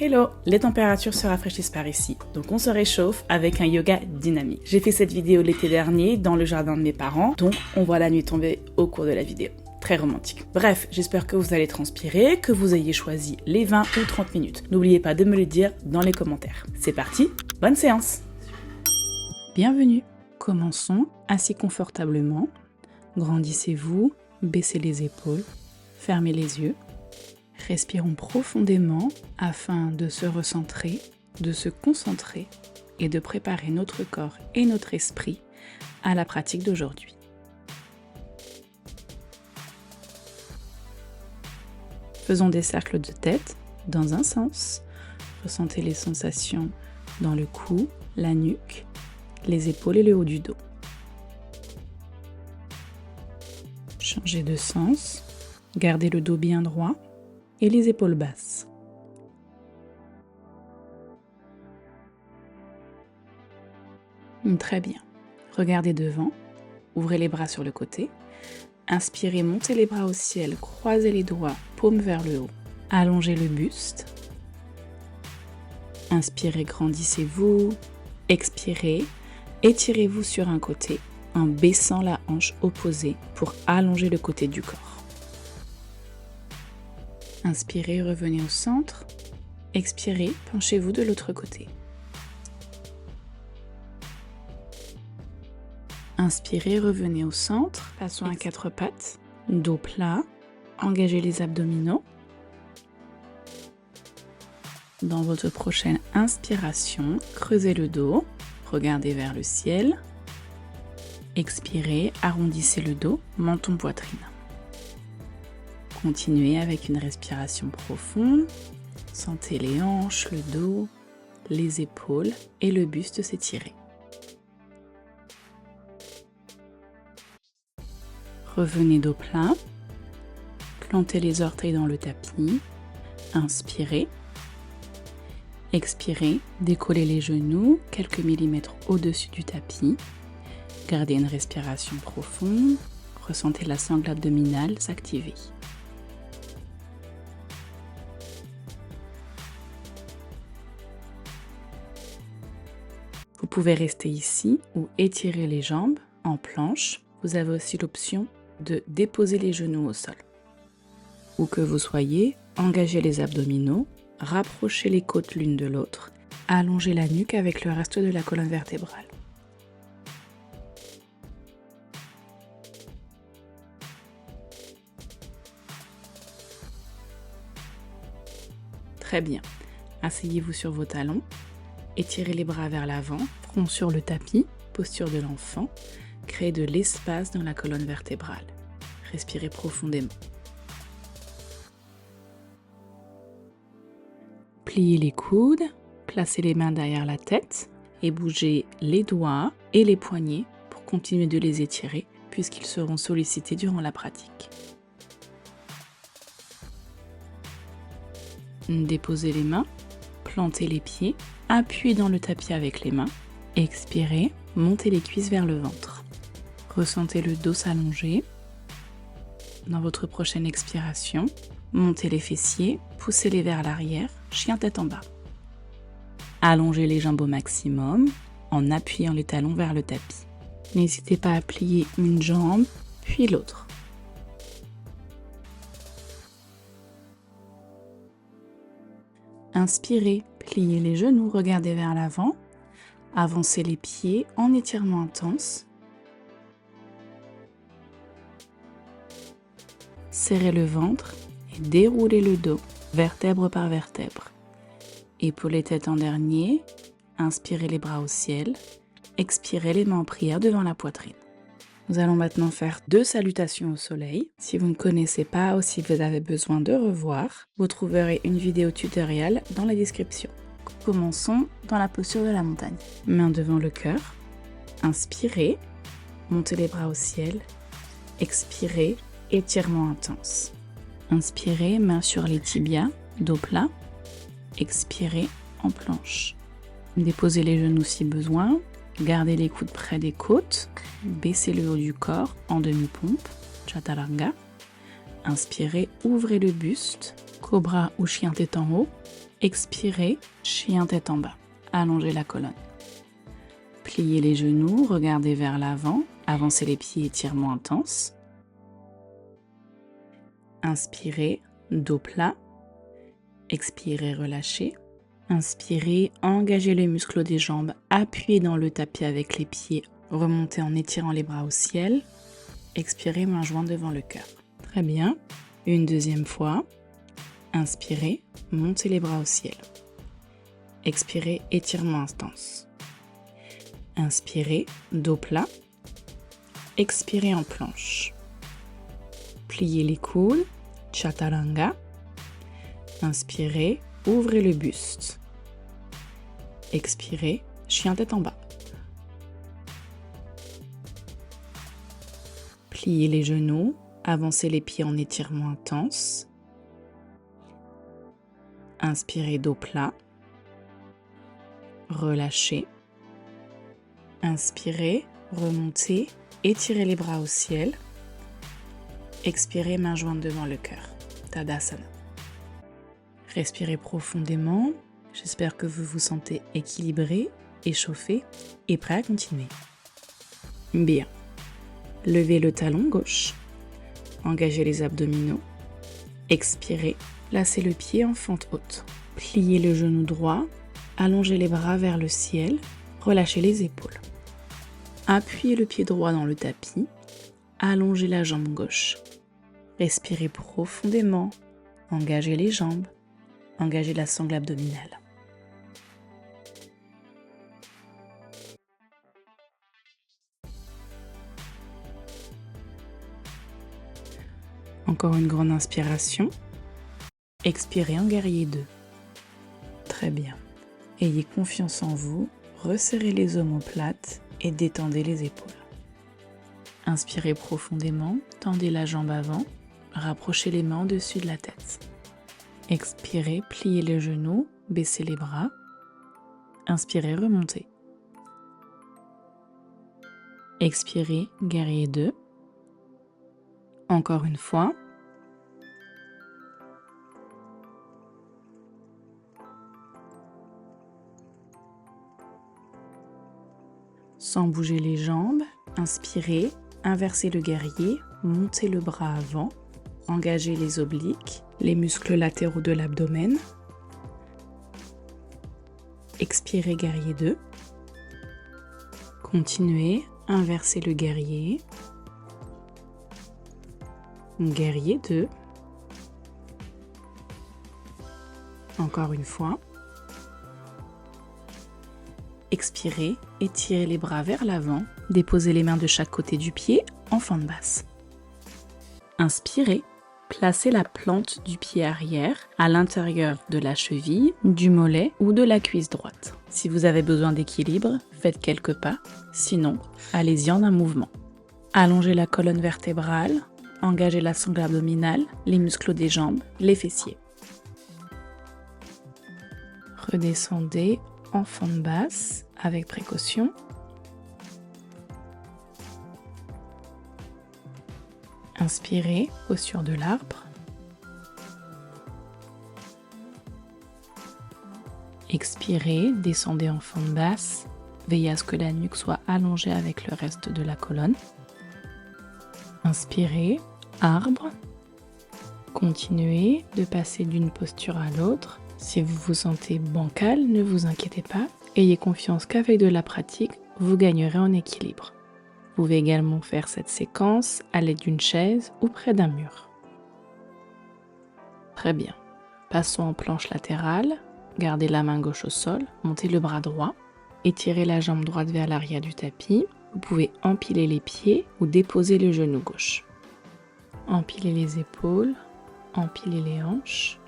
Hello, les températures se rafraîchissent par ici, donc on se réchauffe avec un yoga dynamique. J'ai fait cette vidéo l'été dernier dans le jardin de mes parents, donc on voit la nuit tomber au cours de la vidéo. Très romantique. Bref, j'espère que vous allez transpirer, que vous ayez choisi les 20 ou 30 minutes. N'oubliez pas de me le dire dans les commentaires. C'est parti, bonne séance! Bienvenue. Commençons assis confortablement. Grandissez-vous, baissez les épaules, fermez les yeux. Respirons profondément afin de se recentrer, de se concentrer et de préparer notre corps et notre esprit à la pratique d'aujourd'hui. Faisons des cercles de tête dans un sens. Ressentez les sensations dans le cou, la nuque, les épaules et le haut du dos. Changez de sens, gardez le dos bien droit et les épaules basses. Très bien. Regardez devant, ouvrez les bras sur le côté. Inspirez, montez les bras au ciel, croisez les doigts, paume vers le haut. Allongez le buste. Inspirez, grandissez-vous. Expirez, étirez-vous sur un côté en baissant la hanche opposée pour allonger le côté du corps. Inspirez, revenez au centre. Expirez, penchez-vous de l'autre côté. Inspirez, revenez au centre. Passons à quatre pattes. Dos plat. Engagez les abdominaux. Dans votre prochaine inspiration, creusez le dos. Regardez vers le ciel. Expirez, arrondissez le dos, menton, poitrine. Continuez avec une respiration profonde. Sentez les hanches, le dos, les épaules et le buste s'étirer. Revenez dos plat. Plantez les orteils dans le tapis. Inspirez. Expirez, décollez les genoux quelques millimètres au-dessus du tapis. Gardez une respiration profonde. Ressentez la sangle abdominale s'activer. Vous pouvez rester ici ou étirer les jambes en planche. Vous avez aussi l'option de déposer les genoux au sol. Où que vous soyez, engagez les abdominaux, rapprochez les côtes l'une de l'autre, allongez la nuque avec le reste de la colonne vertébrale. Très bien. Asseyez-vous sur vos talons. Étirez les bras vers l'avant, front sur le tapis, posture de l'enfant. Créez de l'espace dans la colonne vertébrale. Respirez profondément. Pliez les coudes, placez les mains derrière la tête et bougez les doigts et les poignets pour continuer de les étirer puisqu'ils seront sollicités durant la pratique. Déposez les mains, plantez les pieds, appuyez dans le tapis avec les mains, expirez, montez les cuisses vers le ventre. Ressentez le dos s'allonger. Dans votre prochaine expiration, montez les fessiers, poussez-les vers l'arrière, chien tête en bas. Allongez les jambes au maximum en appuyant les talons vers le tapis. N'hésitez pas à plier une jambe, puis l'autre. Inspirez, pliez les genoux, regardez vers l'avant. Avancez les pieds en étirement intense. Serrez le ventre et déroulez le dos, vertèbre par vertèbre. Épaulez tête en dernier, inspirez les bras au ciel, expirez les mains en prière devant la poitrine. Nous allons maintenant faire 2 salutations au soleil. Si vous ne connaissez pas ou si vous avez besoin de revoir, vous trouverez une vidéo tutoriel dans la description. Commençons dans la posture de la montagne. Main devant le cœur, inspirez, montez les bras au ciel, expirez, étirement intense. Inspirez, main sur les tibias, dos plat. Expirez en planche. Déposez les genoux si besoin. Gardez les coudes près des côtes. Baissez le haut du corps en demi-pompe. Chaturanga. Inspirez, ouvrez le buste. Cobra ou chien tête en haut. Expirez, chien tête en bas. Allongez la colonne. Pliez les genoux, regardez vers l'avant, avancez les pieds, étirement intense. Inspirez, dos plat. Expirez, relâchez. Inspirez, engagez les muscles des jambes, appuyez dans le tapis avec les pieds, remontez en étirant les bras au ciel. Expirez, mains jointes devant le cœur. Très bien. Une deuxième fois. Inspirez, montez les bras au ciel. Expirez, étirement intense. Inspirez, dos plat. Expirez en planche. Pliez les coudes, chaturanga. Inspirez, ouvrez le buste. Expirez, chien tête en bas. Pliez les genoux, avancez les pieds en étirement intense. Inspirez, dos plat. Relâchez. Inspirez, remontez, étirez les bras au ciel. Expirez, mains jointes devant le cœur. Tadasana. Respirez profondément. J'espère que vous vous sentez équilibré, échauffé et prêt à continuer. Bien. Levez le talon gauche. Engagez les abdominaux. Expirez. Placez le pied en fente haute. Pliez le genou droit. Allongez les bras vers le ciel. Relâchez les épaules. Appuyez le pied droit dans le tapis. Allongez la jambe gauche. Respirez profondément. Engagez les jambes. Engagez la sangle abdominale. Encore une grande inspiration. Expirez en guerrier 2. Très bien. Ayez confiance en vous. Resserrez les omoplates et détendez les épaules. Inspirez profondément. Tendez la jambe avant. Rapprochez les mains au-dessus de la tête. Expirez, pliez les genoux, baissez les bras. Inspirez, remontez. Expirez, guerrier 2. Encore une fois. Sans bouger les jambes, inspirez, inversez le guerrier, montez le bras avant. Engagez les obliques, les muscles latéraux de l'abdomen. Expirez, guerrier 2. Continuez, inversez le guerrier. Guerrier 2. Encore une fois. Expirez, étirez les bras vers l'avant. Déposez les mains de chaque côté du pied en fente basse. Inspirez. Placez la plante du pied arrière à l'intérieur de la cheville, du mollet ou de la cuisse droite. Si vous avez besoin d'équilibre, faites quelques pas. Sinon, allez-y en un mouvement. Allongez la colonne vertébrale, engagez la sangle abdominale, les muscles des jambes, les fessiers. Redescendez en fente basse avec précaution. Inspirez, posture de l'arbre. Expirez, descendez en fente basse. Veillez à ce que la nuque soit allongée avec le reste de la colonne. Inspirez, arbre. Continuez de passer d'une posture à l'autre. Si vous vous sentez bancal, ne vous inquiétez pas. Ayez confiance qu'avec de la pratique, vous gagnerez en équilibre. Vous pouvez également faire cette séquence à l'aide d'une chaise ou près d'un mur. Très bien. Passons en planche latérale. Gardez la main gauche au sol, montez le bras droit, étirez la jambe droite vers l'arrière du tapis. Vous pouvez empiler les pieds ou déposer le genou gauche. Empilez les épaules, empilez les hanches.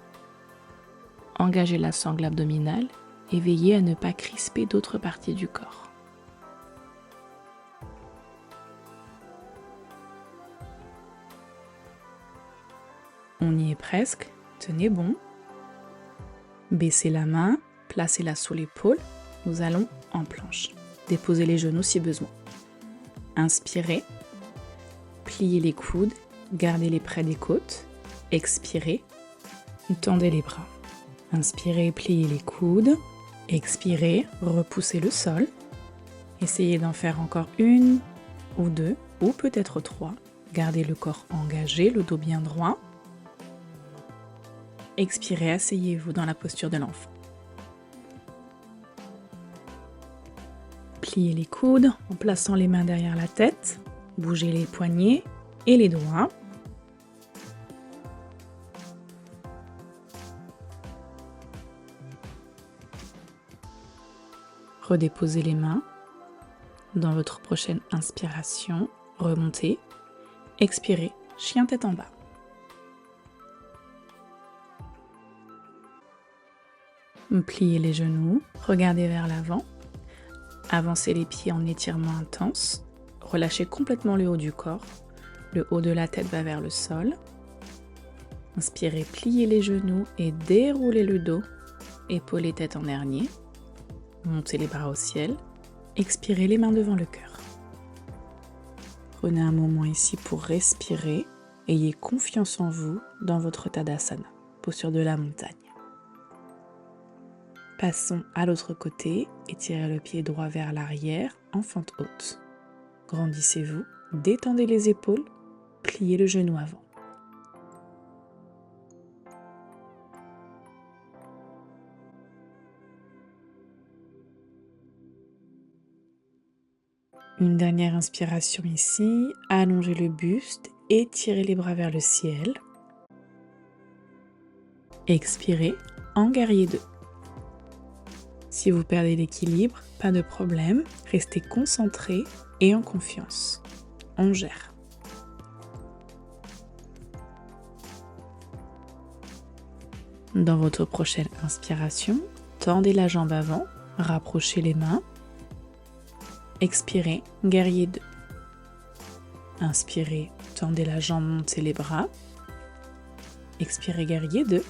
Engagez la sangle abdominale et veillez à ne pas crisper d'autres parties du corps. On y est presque, tenez bon. Baissez la main, placez-la sous l'épaule. Nous allons en planche. Déposez les genoux si besoin. Inspirez, pliez les coudes, gardez-les près des côtes. Expirez, tendez les bras. Inspirez, pliez les coudes. Expirez, repoussez le sol. Essayez d'en faire encore une ou deux, ou peut-être trois. Gardez le corps engagé, le dos bien droit. Expirez, asseyez-vous dans la posture de l'enfant. Pliez les coudes en plaçant les mains derrière la tête. Bougez les poignets et les doigts. Redéposez les mains. Dans votre prochaine inspiration, remontez. Expirez, chien tête en bas. Pliez les genoux, regardez vers l'avant. Avancez les pieds en étirement intense. Relâchez complètement le haut du corps. Le haut de la tête va vers le sol. Inspirez, pliez les genoux et déroulez le dos. Épaules et tête en dernier. Montez les bras au ciel. Expirez les mains devant le cœur. Prenez un moment ici pour respirer. Ayez confiance en vous dans votre Tadasana, posture de la montagne. Passons à l'autre côté. Étirez le pied droit vers l'arrière en fente haute. Grandissez-vous, détendez les épaules, pliez le genou avant. Une dernière inspiration ici, allongez le buste, étirez les bras vers le ciel. Expirez en guerrier 2. Si vous perdez l'équilibre, pas de problème, restez concentré et en confiance. On gère. Dans votre prochaine inspiration, tendez la jambe avant, rapprochez les mains. Expirez, guerrier 2. Inspirez, tendez la jambe, montez les bras. Expirez, guerrier 2.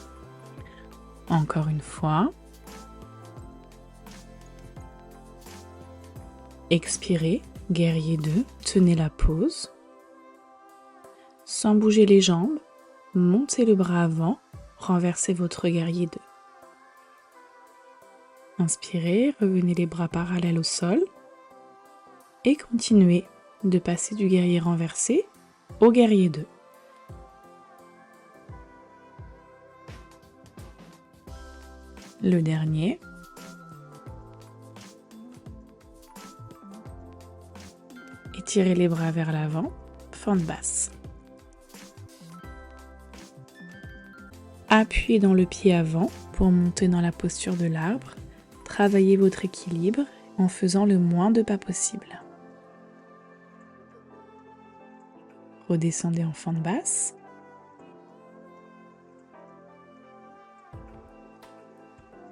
Encore une fois. Expirez, guerrier 2, tenez la pause. Sans bouger les jambes, montez le bras avant, renversez votre guerrier 2. Inspirez, revenez les bras parallèles au sol. Et continuez de passer du guerrier renversé au guerrier 2. Le dernier. Étirez les bras vers l'avant, fente basse. Appuyez dans le pied avant pour monter dans la posture de l'arbre. Travaillez votre équilibre en faisant le moins de pas possible. Redescendez en fente basse.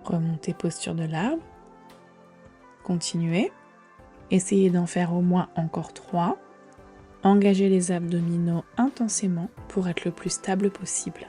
Remontez posture de l'arbre. Continuez. Essayez d'en faire au moins encore 3. Engagez les abdominaux intensément pour être le plus stable possible.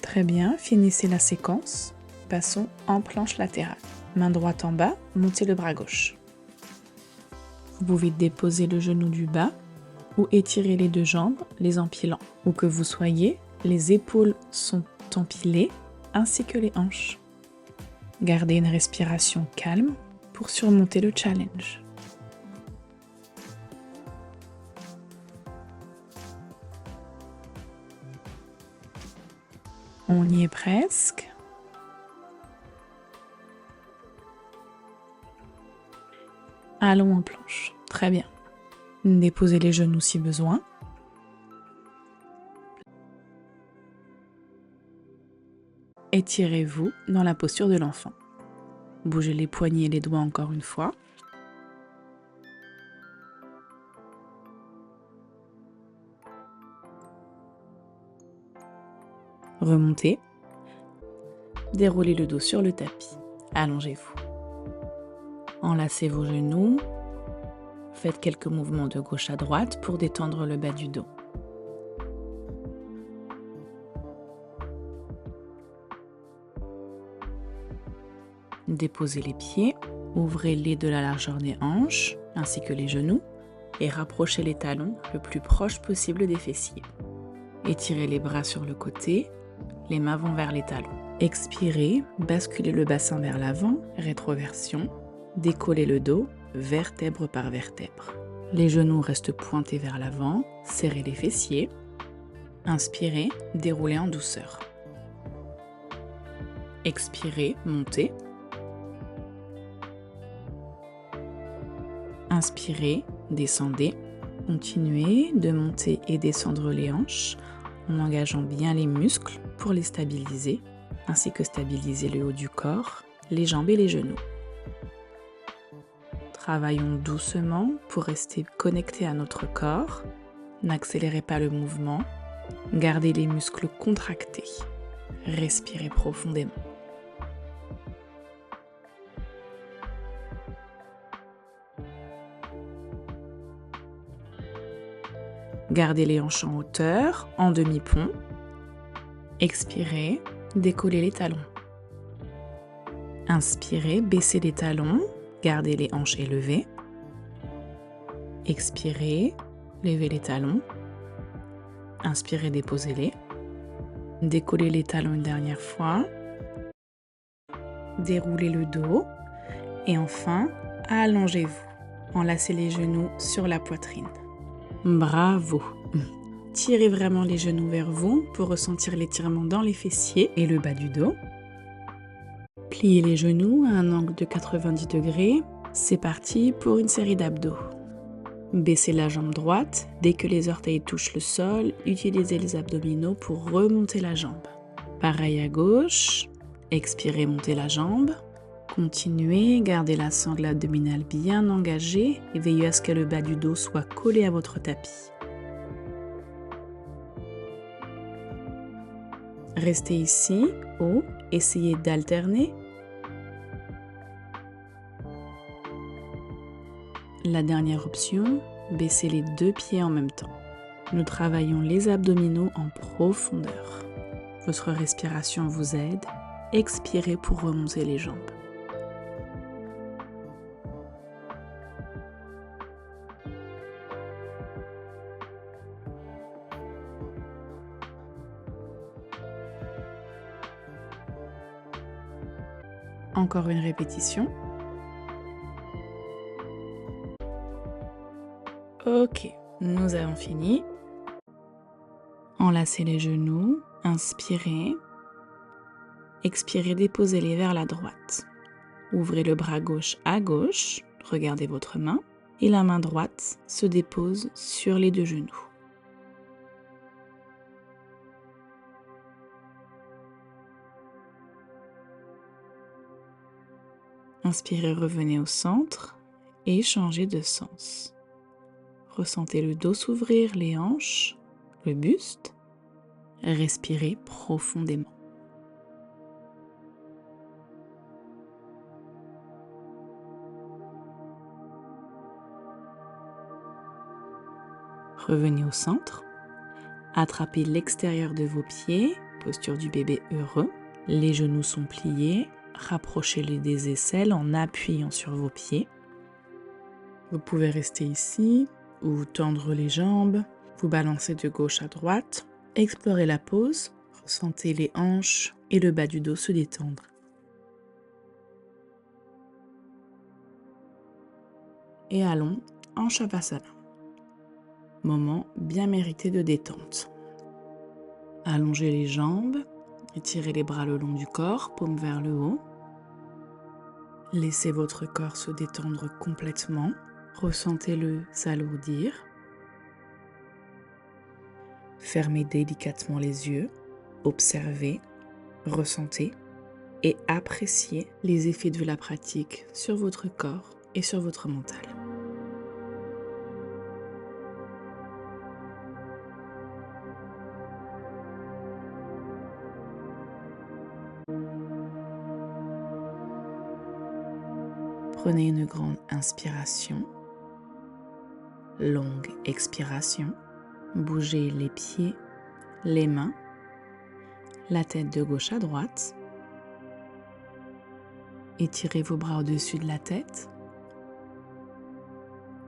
Très bien, finissez la séquence. Passons en planche latérale. Main droite en bas, montez le bras gauche. Vous pouvez déposer le genou du bas ou étirer les deux jambes, les empilant. Où que vous soyez, les épaules sont empilées ainsi que les hanches. Gardez une respiration calme pour surmonter le challenge. On y est presque. Allons en planche. Très bien. Déposez les genoux si besoin. Étirez-vous dans la posture de l'enfant. Bougez les poignets et les doigts encore une fois. Remontez. Déroulez le dos sur le tapis. Allongez-vous. Enlacez vos genoux. Faites quelques mouvements de gauche à droite pour détendre le bas du dos. Déposez les pieds, ouvrez-les de la largeur des hanches ainsi que les genoux et rapprochez les talons le plus proche possible des fessiers. Étirez les bras sur le côté, les mains vont vers les talons. Expirez, basculez le bassin vers l'avant, rétroversion, décollez le dos, vertèbre par vertèbre. Les genoux restent pointés vers l'avant, serrez les fessiers. Inspirez, déroulez en douceur. Expirez, montez. Inspirez, descendez. Continuez de monter et descendre les hanches en engageant bien les muscles pour les stabiliser, ainsi que stabiliser le haut du corps, les jambes et les genoux. Travaillons doucement pour rester connectés à notre corps. N'accélérez pas le mouvement. Gardez les muscles contractés. Respirez profondément. Gardez les hanches en hauteur, en demi-pont. Expirez, décollez les talons. Inspirez, baissez les talons, gardez les hanches élevées. Expirez, levez les talons. Inspirez, déposez-les. Décollez les talons une dernière fois. Déroulez le dos. Et enfin, allongez-vous. Enlacez les genoux sur la poitrine. Bravo! Tirez vraiment les genoux vers vous pour ressentir l'étirement dans les fessiers et le bas du dos. Pliez les genoux à un angle de 90 degrés. C'est parti pour une série d'abdos. Baissez la jambe droite. Dès que les orteils touchent le sol, utilisez les abdominaux pour remonter la jambe. Pareil à gauche. Expirez, montez la jambe. Continuez, gardez la sangle abdominale bien engagée et veillez à ce que le bas du dos soit collé à votre tapis. Restez ici, haut, essayez d'alterner. La dernière option, baissez les deux pieds en même temps. Nous travaillons les abdominaux en profondeur. Votre respiration vous aide. Expirez pour remonter les jambes. Encore une répétition. Ok, nous avons fini. Enlacez les genoux, inspirez. Expirez, déposez-les vers la droite. Ouvrez le bras gauche à gauche, regardez votre main, et la main droite se dépose sur les deux genoux. Inspirez, revenez au centre et changez de sens. Ressentez le dos s'ouvrir, les hanches, le buste. Respirez profondément. Revenez au centre. Attrapez l'extérieur de vos pieds, posture du bébé heureux. Les genoux sont pliés. Rapprochez-les des aisselles en appuyant sur vos pieds. Vous pouvez rester ici ou tendre les jambes. Vous balancez de gauche à droite. Explorez la pose. Ressentez les hanches et le bas du dos se détendre. Et allons en Shavasana. Moment bien mérité de détente. Allongez les jambes. Étirez les bras le long du corps, paume vers le haut. Laissez votre corps se détendre complètement. Ressentez-le s'alourdir. Fermez délicatement les yeux. Observez, ressentez et appréciez les effets de la pratique sur votre corps et sur votre mental. Prenez une grande inspiration, longue expiration. Bougez les pieds, les mains, la tête de gauche à droite. Étirez vos bras au-dessus de la tête.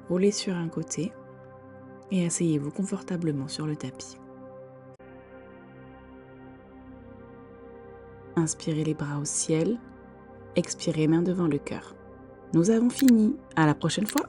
Roulez sur un côté et asseyez-vous confortablement sur le tapis. Inspirez les bras au ciel, expirez main devant le cœur. Nous avons fini. À la prochaine fois.